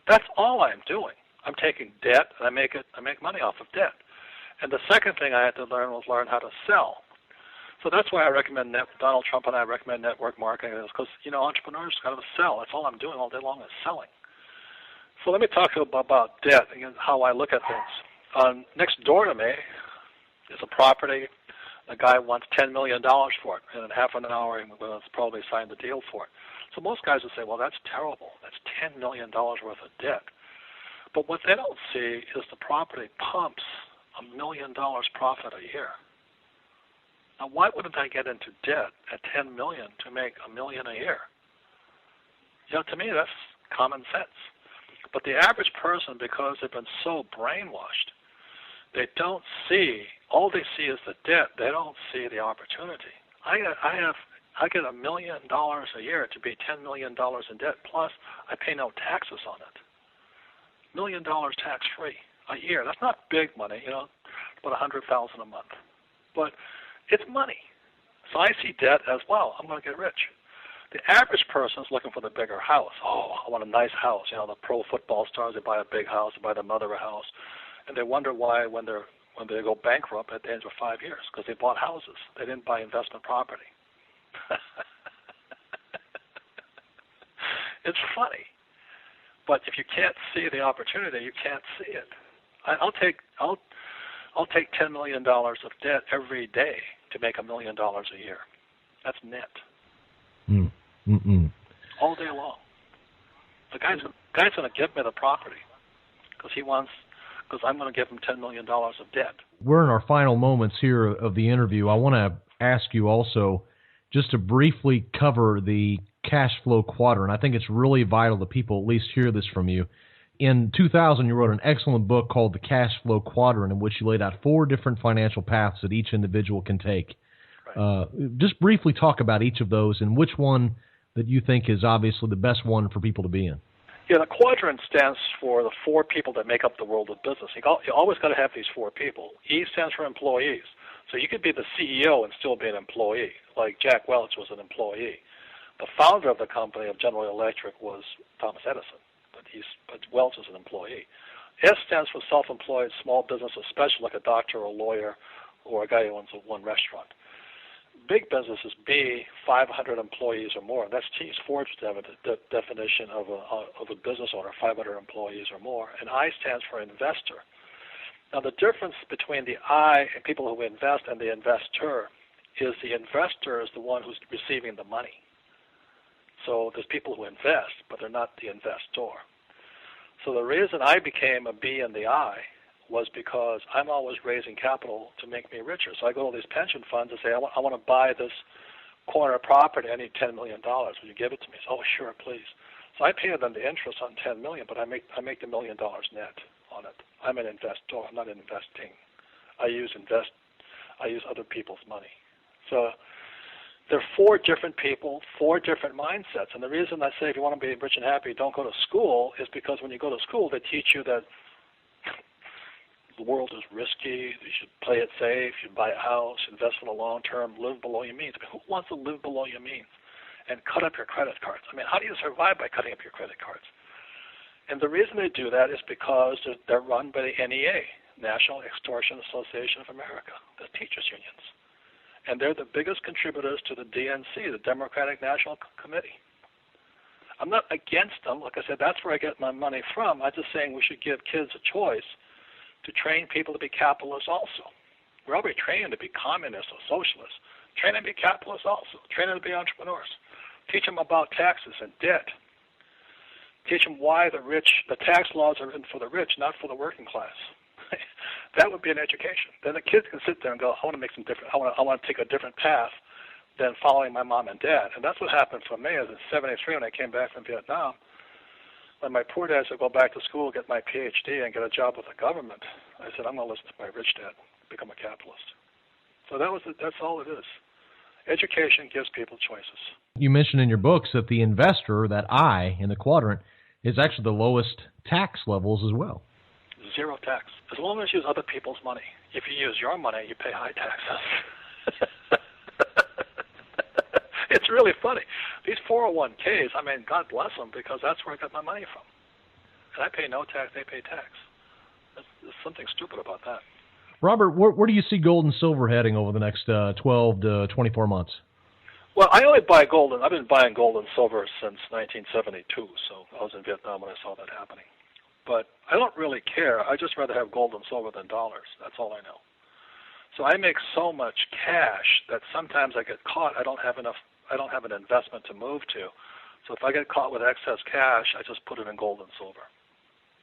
That's all I'm doing. I'm taking debt, and I make money off of debt. And the second thing I had to learn was learn how to sell. So that's why I recommend Donald Trump and I recommend network marketing, is because, entrepreneurs got to sell. That's all I'm doing all day long is selling. So let me talk to you about debt and how I look at things. Next door to me is a property. A guy wants $10 million for it, and in half an hour he will probably sign the deal for it. So most guys would say, well, that's terrible. That's $10 million worth of debt. But what they don't see is the property pumps $1 million profit a year. Now, why wouldn't I get into debt at $10 million to make $1 million a year? To me, that's common sense. But the average person, because they've been so brainwashed, they don't see, all they see is the debt. They don't see the opportunity. I get $1 million a year to be $10 million in debt, plus I pay no taxes on it. $1 million tax-free a year. That's not big money, about $100,000 a month. But it's money. So I see debt as, well, I'm going to get rich. The average person is looking for the bigger house. Oh, I want a nice house. The pro football stars, they buy a big house, they buy their mother a house. And they wonder why when they go bankrupt at the end of 5 years, because they bought houses. They didn't buy investment property. It's funny. But if you can't see the opportunity, you can't see it. I'll take $10 million of debt every day to make $1 million a year. That's net. All day long. The guy's going to give me the property because I'm going to give him $10 million of debt. We're in our final moments here of the interview. I want to ask you also just to briefly cover the cash flow quadrant. I think it's really vital that people at least hear this from you. In 2000, you wrote an excellent book called The Cashflow Quadrant, in which you laid out 4 different financial paths that each individual can take. Right. Just briefly talk about each of those and which one that you think is obviously the best one for people to be in. Yeah, the quadrant stands for the 4 people that make up the world of business. You always got to have these 4 people. E stands for employees. So you could be the CEO and still be an employee, like Jack Welch was an employee. The founder of the company of General Electric was Thomas Edison, but Welch is an employee. S stands for self-employed, small business, especially like a doctor or a lawyer or a guy who owns one restaurant. Big business is B, 500 employees or more. That's T.'s Ford's definition of a business owner, 500 employees or more. And I stands for investor. Now, the difference between the I and people who invest and the investor is the investor is the one who's receiving the money. So there's people who invest, but they're not the investor. So the reason I became a B and the I was because I'm always raising capital to make me richer. So I go to these pension funds and say, I want to buy this corner property. I need $10 million. Will you give it to me? So, oh, sure, please. So I pay them the interest on $10 million, but I make the $1 million net on it. I'm an investor. I'm not investing. I use other people's money. So there are 4 different people, 4 different mindsets. And the reason I say if you want to be rich and happy, don't go to school is because when you go to school, they teach you that the world is risky, you should play it safe, you should buy a house, invest for the long term, live below your means. I mean, who wants to live below your means and cut up your credit cards? I mean, how do you survive by cutting up your credit cards? And the reason they do that is because they're run by the NEA, National Extortion Association of America, the teachers' unions. And they're the biggest contributors to the DNC, the Democratic National Committee. I'm not against them. Like I said, that's where I get my money from. I'm just saying we should give kids a choice to train people to be capitalists also. We're already trained to be communists or socialists. Train them to be capitalists also. Train them to be entrepreneurs. Teach them about taxes and debt. Teach them why the tax laws are written for the rich, not for the working class. That would be an education. Then the kids can sit there and go, I want to make some different. I want to take a different path than following my mom and dad. And that's what happened for me. As in '73 when I came back from Vietnam. When my poor dad said, go back to school, get my PhD, and get a job with the government, I said, I'm going to listen to my rich dad, become a capitalist. So that's all it is. Education gives people choices. You mentioned in your books that the investor, that I in the quadrant, is actually the lowest tax levels as well. 0 tax. As long as you use other people's money. If you use your money, you pay high taxes. It's really funny. These 401ks, I mean, God bless them, because that's where I got my money from. and I pay no tax, they pay tax. There's something stupid about that. Robert, where do you see gold and silver heading over the next 12 to 24 months? Well, I only buy gold, and I've been buying gold and silver since 1972, so I was in Vietnam when I saw that happening. But I don't really care. I just rather have gold and silver than dollars. That's all I know. So I make so much cash that sometimes I get caught. I don't have an investment to move to. So if I get caught with excess cash, I just put it in gold and silver.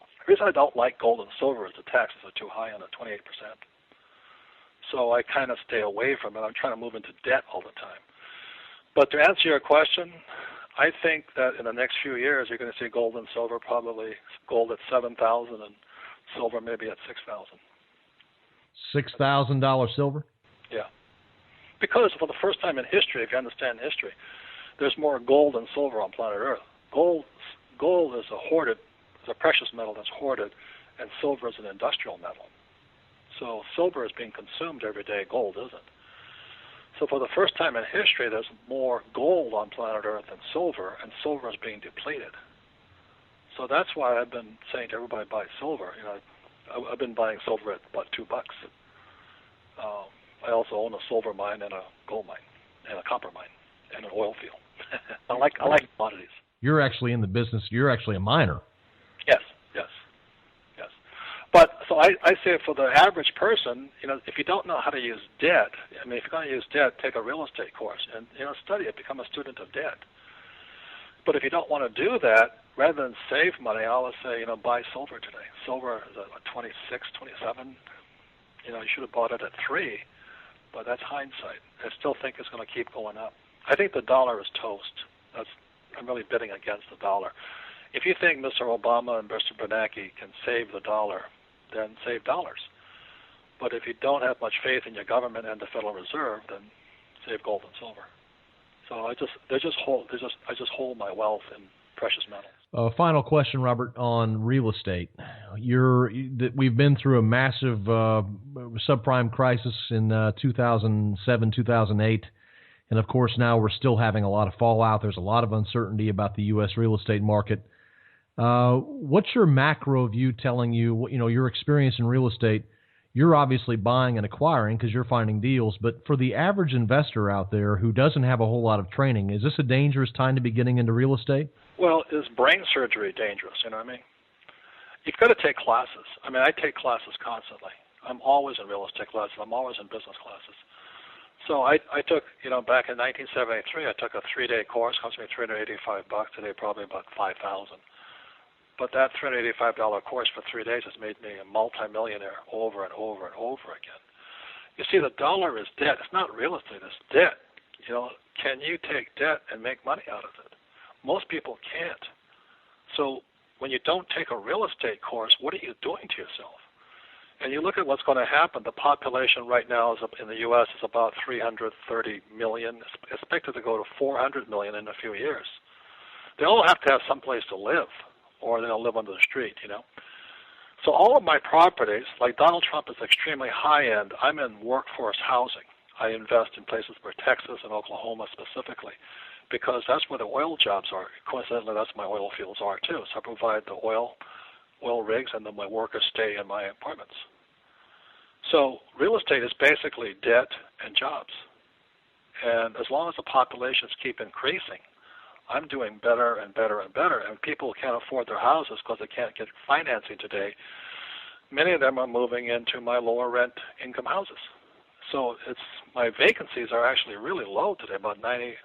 The reason I don't like gold and silver is the taxes are too high on it, 28%. So I kind of stay away from it. I'm trying to move into debt all the time. But to answer your question, I think that in the next few years you're going to see gold and silver, probably gold at 7,000 and silver maybe at 6,000. $6,000 silver? Yeah. Because for the first time in history, if you understand history, there's more gold than silver on planet Earth. Gold is a precious metal that's hoarded, and silver is an industrial metal. So silver is being consumed every day, gold isn't. So for the first time in history, there's more gold on planet Earth than silver, and silver is being depleted. So that's why I've been saying to everybody, buy silver. I've been buying silver at about $2. I also own a silver mine and a gold mine and a copper mine and an oil field. I like commodities. You're actually in the business. You're actually a miner. Yes. But so I say for the average person, if you don't know how to use debt, if you're going to use debt, take a real estate course and study it, become a student of debt. But if you don't want to do that, rather than save money, I always say, buy silver today. Silver is at 26, 27. You should have bought it at 3, but that's hindsight. I still think it's going to keep going up. I think the dollar is toast. I'm really betting against the dollar. If you think Mr. Obama and Mr. Bernanke can save the dollar, then save dollars. But if you don't have much faith in your government and the Federal Reserve, then save gold and silver. So I just hold my wealth in precious metals. Final question, Robert, on real estate. We've been through a massive subprime crisis in 2007, 2008. And, of course, now we're still having a lot of fallout. There's a lot of uncertainty about the U.S. real estate market. What's your macro view telling you, your experience in real estate? You're obviously buying and acquiring because you're finding deals. But for the average investor out there who doesn't have a whole lot of training, is this a dangerous time to be getting into real estate? Well, is brain surgery dangerous? You know what I mean? You've got to take classes. I take classes constantly. I'm always in real estate classes. I'm always in business classes. So I took, back in 1973, I took a 3-day course, cost me $385. Today, probably about $5,000. But that $385 course for 3 days has made me a multimillionaire over and over and over again. You see, the dollar is debt. It's not real estate. It's debt. Can you take debt and make money out of it? Most people can't. So when you don't take a real estate course, what are you doing to yourself? And you look at what's going to happen. The population right now in the U.S. is about 330 million. It's expected to go to 400 million in a few years. They all have to have some place to live, or they'll live under the street, So all of my properties, like Donald Trump is extremely high-end. I'm in workforce housing. I invest in places where Texas and Oklahoma specifically, because that's where the oil jobs are. Coincidentally, that's where my oil fields are, too. So I provide the oil rigs, and then my workers stay in my apartments. So real estate is basically debt and jobs. And as long as the populations keep increasing, I'm doing better and better and better. And people can't afford their houses because they can't get financing today. Many of them are moving into my lower rent income houses. So my vacancies are actually really low today, about 96%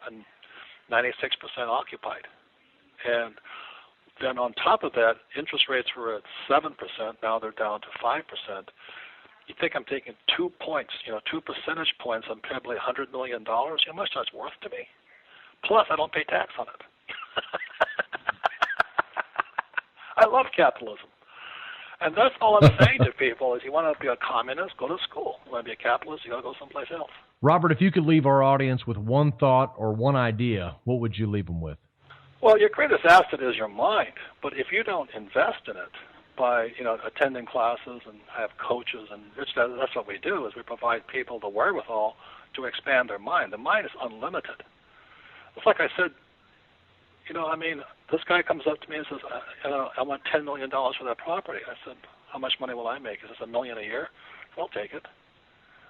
occupied. And then on top of that, interest rates were at 7%. Now they're down to 5%. You think I'm taking 2 points, 2 percentage points on probably $100 million? How much that's worth to me? Plus, I don't pay tax on it. I love capitalism. And that's all I'm saying to people is you want to be a communist, go to school. You want to be a capitalist, you got to go someplace else. Robert, if you could leave our audience with one thought or one idea, what would you leave them with? Well, your greatest asset is your mind. But if you don't invest in it by, attending classes and have coaches, and that's what we do, is we provide people the wherewithal to expand their mind. The mind is unlimited. It's like I said, I mean, this guy comes up to me and says, I want $10 million for that property. I said, how much money will I make? Is this $1 million a year? I'll take it.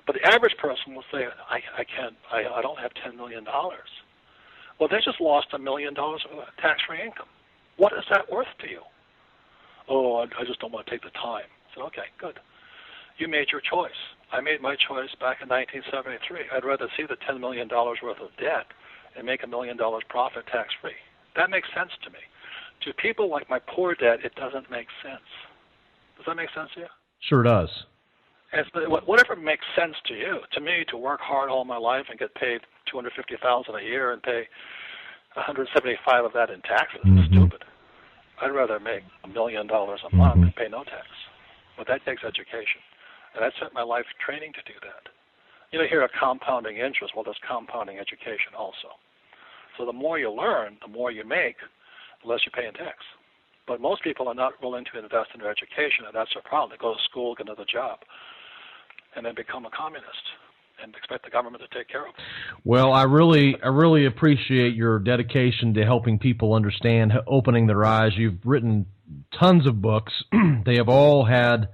But the average person will say, I don't have $10 million. Well, they just lost $1 million of tax-free income. What is that worth to you? Oh, I just don't want to take the time. I said, okay, good. You made your choice. I made my choice back in 1973. I'd rather see the $10 million worth of debt and make $1 million profit tax-free. That makes sense to me. To people like my poor dad, it doesn't make sense. Does that make sense to you? Sure does. And whatever makes sense to you. To me, to work hard all my life and get paid $250,000 a year and pay $175 of that in taxes is stupid. I'd rather make $1 million a month and pay no tax. But that takes education. And I spent my life training to do that. You hear a compounding interest. Well, there's compounding education also. So the more you learn, the more you make, the less you pay in tax. But most people are not willing to invest in their education, and that's their problem. They go to school, get another job, and then become a communist and expect the government to take care of them. Well, I really appreciate your dedication to helping people understand, opening their eyes. You've written tons of books. They have all had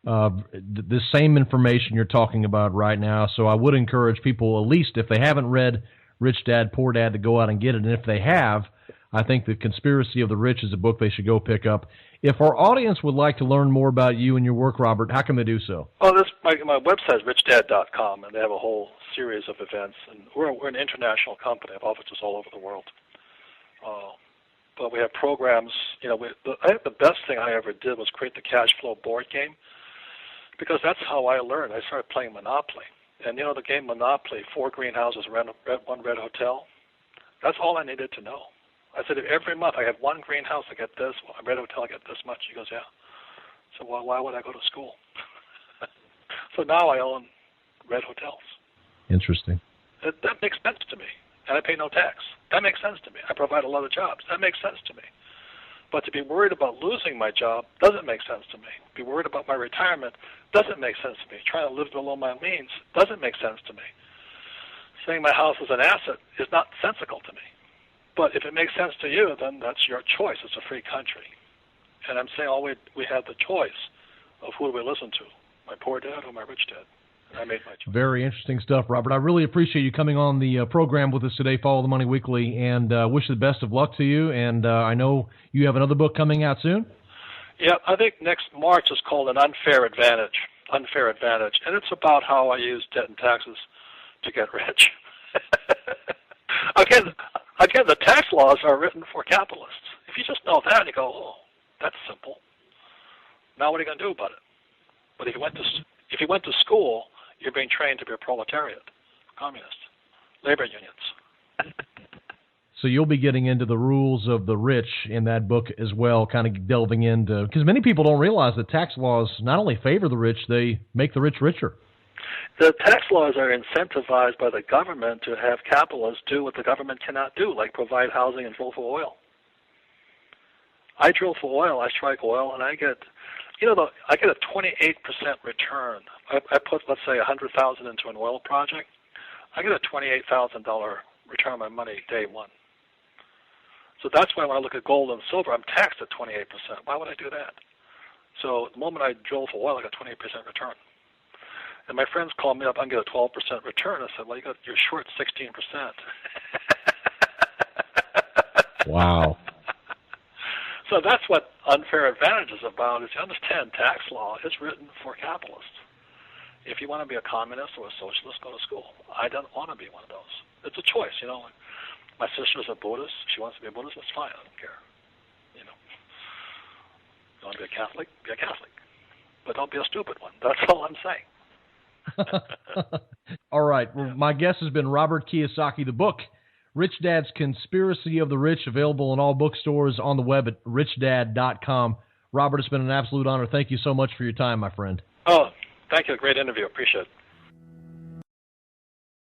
the same information you're talking about right now. So I would encourage people, at least if they haven't read Rich Dad, Poor Dad, to go out and get it. And if they have, I think The Conspiracy of the Rich is a book they should go pick up. If our audience would like to learn more about you and your work, Robert, how can they do so? Well, my website is richdad.com, and they have a whole series of events. And we're an international company. We have offices all over the world. But we have programs. I think the best thing I ever did was create the Cashflow Boardgame, because that's how I learned. I started playing Monopoly. And the game Monopoly, 4 greenhouses, 1 red hotel, that's all I needed to know. I said, every month I have 1 greenhouse, I get this, 1 red hotel, I get this much. He goes, yeah. So why would I go to school? So now I own red hotels. Interesting. That makes sense to me. And I pay no tax. That makes sense to me. I provide a lot of jobs. That makes sense to me. But to be worried about losing my job doesn't make sense to me. Be worried about my retirement doesn't make sense to me. Trying to live below my means doesn't make sense to me. Saying my house is an asset is not sensical to me. But if it makes sense to you, then that's your choice. It's a free country. And I'm saying we have the choice of who do we listen to, my poor dad or my rich dad. And I made my choice. Very interesting stuff, Robert. I really appreciate you coming on the program with us today, Follow the Money Weekly, and wish the best of luck to you. And I know you have another book coming out soon. Yeah, I think next March is called An Unfair Advantage. Unfair Advantage. And it's about how I use debt and taxes to get rich. Again, the tax laws are written for capitalists. If you just know that, you go, oh, that's simple. Now what are you going to do about it? But if you went to school, you're being trained to be a proletariat, communist, labor unions. So you'll be getting into the rules of the rich in that book as well, kind of delving into, because many people don't realize that tax laws not only favor the rich, they make the rich richer. The tax laws are incentivized by the government to have capitalists do what the government cannot do, like provide housing and drill for oil. I drill for oil, I strike oil, and I get, I get a 28% return. I put, let's say, $100,000 into an oil project. I get a $28,000 return on my money day one. So that's why when I look at gold and silver, I'm taxed at 28%. Why would I do that? So the moment I drill for oil, I got 28% return. And my friends call me up, I get a 12% return. I said, well, you're short 16%. Wow. So that's what unfair advantage is about, is you understand tax law is written for capitalists. If you want to be a communist or a socialist, go to school. I don't want to be one of those. It's a choice, My sister's a Buddhist. If she wants to be a Buddhist, that's fine. I don't care. You want to be a Catholic? Be a Catholic. But don't be a stupid one. That's all I'm saying. All right. Well, my guest has been Robert Kiyosaki. The book, Rich Dad's Conspiracy of the Rich, available in all bookstores, on the web at richdad.com. Robert, it's been an absolute honor. Thank you so much for your time, my friend. Oh, thank you. Great interview. Appreciate it.